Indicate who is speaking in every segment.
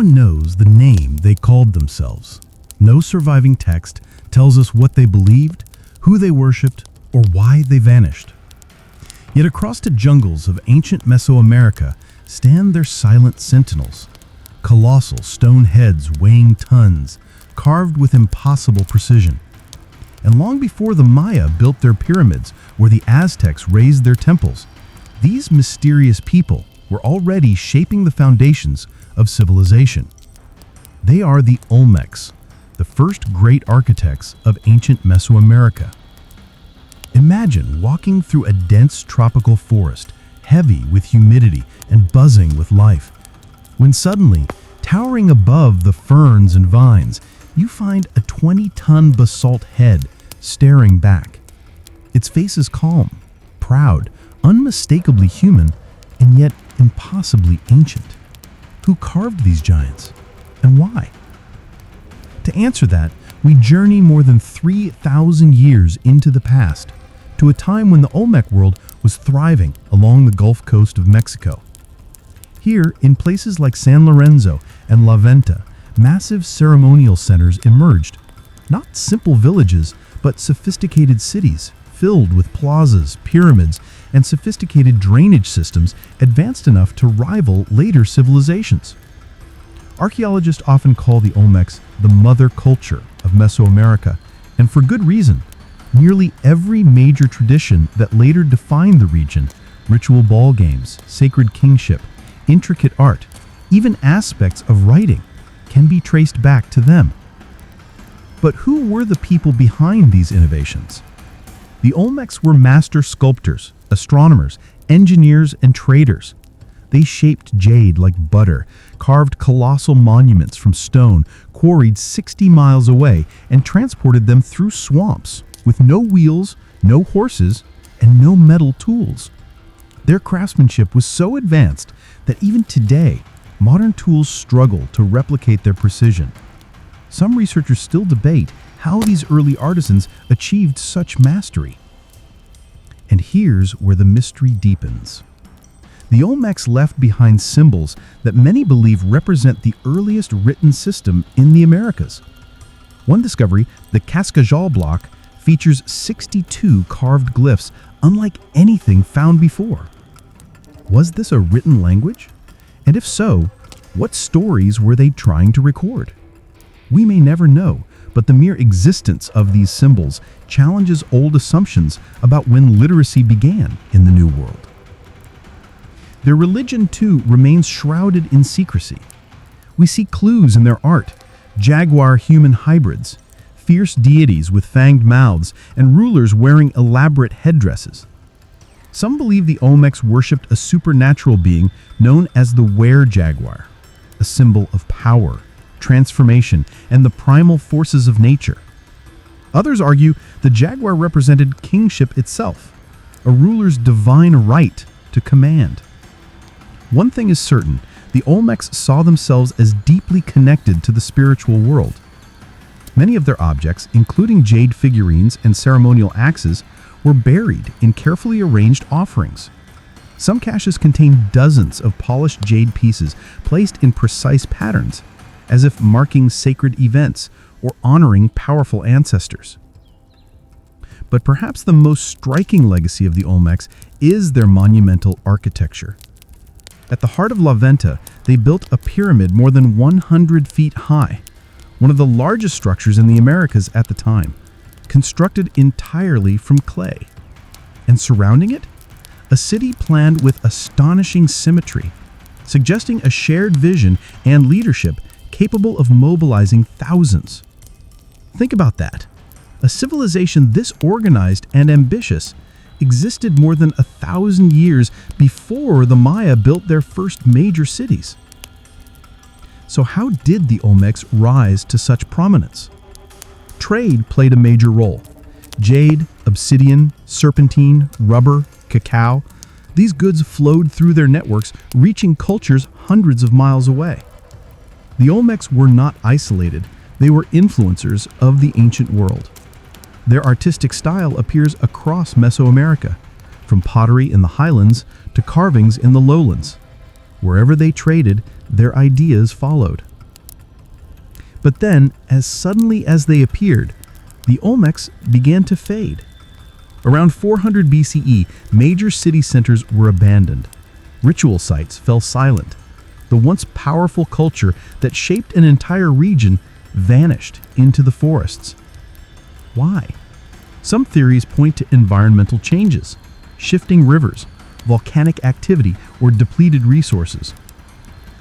Speaker 1: one knows the name they called themselves. No surviving text tells us what they believed, who they worshipped, or why they vanished. Yet across the jungles of ancient Mesoamerica stand their silent sentinels, colossal stone heads weighing tons, carved with impossible precision. And long before the Maya built their pyramids or the Aztecs raised their temples, these mysterious people were already shaping the foundations of civilization. They are the Olmecs, the first great architects of ancient Mesoamerica. Imagine walking through a dense tropical forest, heavy with humidity and buzzing with life, when suddenly, towering above the ferns and vines, you find a 20-ton basalt head staring back. Its face is calm, proud, unmistakably human, and yet impossibly ancient. Who carved these giants, and why? To answer that, we journey more than 3,000 years into the past, to a time when the Olmec world was thriving along the Gulf Coast of Mexico. Here, in places like San Lorenzo and La Venta, massive ceremonial centers emerged, not simple villages, but sophisticated cities filled with plazas, pyramids, and sophisticated drainage systems advanced enough to rival later civilizations. Archaeologists often call the Olmecs the mother culture of Mesoamerica, and for good reason. Nearly every major tradition that later defined the region, ritual ball games, sacred kingship, intricate art, even aspects of writing, can be traced back to them. But who were the people behind these innovations? The Olmecs were master sculptors, astronomers, engineers, and traders. They shaped jade like butter, carved colossal monuments from stone, quarried 60 miles away, and transported them through swamps with no wheels, no horses, and no metal tools. Their craftsmanship was so advanced that even today, modern tools struggle to replicate their precision. Some researchers still debate how these early artisans achieved such mastery. And here's where the mystery deepens. The Olmecs left behind symbols that many believe represent the earliest written system in the Americas. One discovery, the Cascajal block, features 62 carved glyphs unlike anything found before. Was this a written language? And if so, what stories were they trying to record? We may never know, but the mere existence of these symbols challenges old assumptions about when literacy began in the New World. Their religion, too, remains shrouded in secrecy. We see clues in their art, jaguar-human hybrids, fierce deities with fanged mouths, and rulers wearing elaborate headdresses. Some believe the Olmecs worshipped a supernatural being known as the were-jaguar, a symbol of power, transformation, and the primal forces of nature. Others argue the jaguar represented kingship itself, a ruler's divine right to command. One thing is certain, the Olmecs saw themselves as deeply connected to the spiritual world. Many of their objects, including jade figurines and ceremonial axes, were buried in carefully arranged offerings. Some caches contain dozens of polished jade pieces placed in precise patterns, as if marking sacred events or honoring powerful ancestors. But perhaps the most striking legacy of the Olmecs is their monumental architecture. At the heart of La Venta, they built a pyramid more than 100 feet high, one of the largest structures in the Americas at the time, constructed entirely from clay. And surrounding it, a city planned with astonishing symmetry, suggesting a shared vision and leadership capable of mobilizing thousands. Think about that. A civilization this organized and ambitious existed more than 1,000 years before the Maya built their first major cities. So how did the Olmecs rise to such prominence? Trade played a major role. Jade, obsidian, serpentine, rubber, cacao, these goods flowed through their networks, reaching cultures hundreds of miles away. The Olmecs were not isolated, they were influencers of the ancient world. Their artistic style appears across Mesoamerica, from pottery in the highlands to carvings in the lowlands. Wherever they traded, their ideas followed. But then, as suddenly as they appeared, the Olmecs began to fade. Around 400 BCE, major city centers were abandoned. Ritual sites fell silent. The once powerful culture that shaped an entire region vanished into the forests. Why? Some theories point to environmental changes, shifting rivers, volcanic activity, or depleted resources.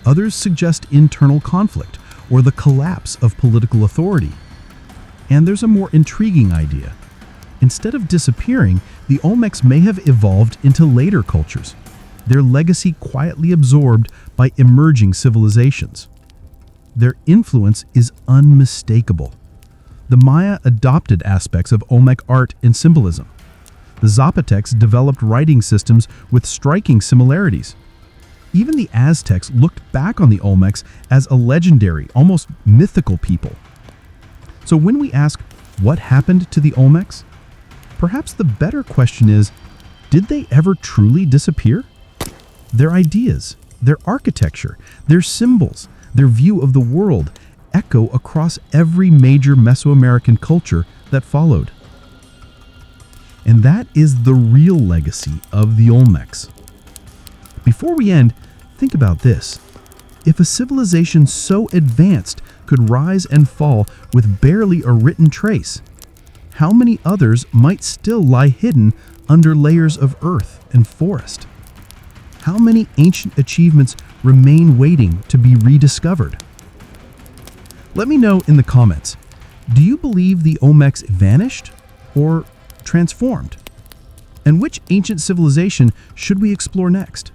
Speaker 1: Others suggest internal conflict or the collapse of political authority. And there's a more intriguing idea. Instead of disappearing, the Olmecs may have evolved into later cultures, their legacy quietly absorbed by emerging civilizations. Their influence is unmistakable. The Maya adopted aspects of Olmec art and symbolism. The Zapotecs developed writing systems with striking similarities. Even the Aztecs looked back on the Olmecs as a legendary, almost mythical people. So when we ask, what happened to the Olmecs? Perhaps the better question is, did they ever truly disappear? Their ideas, their architecture, their symbols, their view of the world echo across every major Mesoamerican culture that followed. And that is the real legacy of the Olmecs. Before we end, think about this. If a civilization so advanced could rise and fall with barely a written trace, how many others might still lie hidden under layers of earth and forest? How many ancient achievements remain waiting to be rediscovered? Let me know in the comments. Do you believe the Olmecs vanished or transformed? And which ancient civilization should we explore next?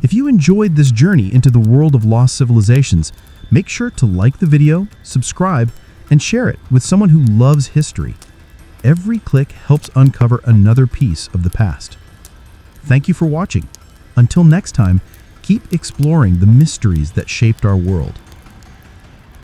Speaker 1: If you enjoyed this journey into the world of lost civilizations, make sure to like the video, subscribe, and share it with someone who loves history. Every click helps uncover another piece of the past. Thank you for watching. Until next time, keep exploring the mysteries that shaped our world.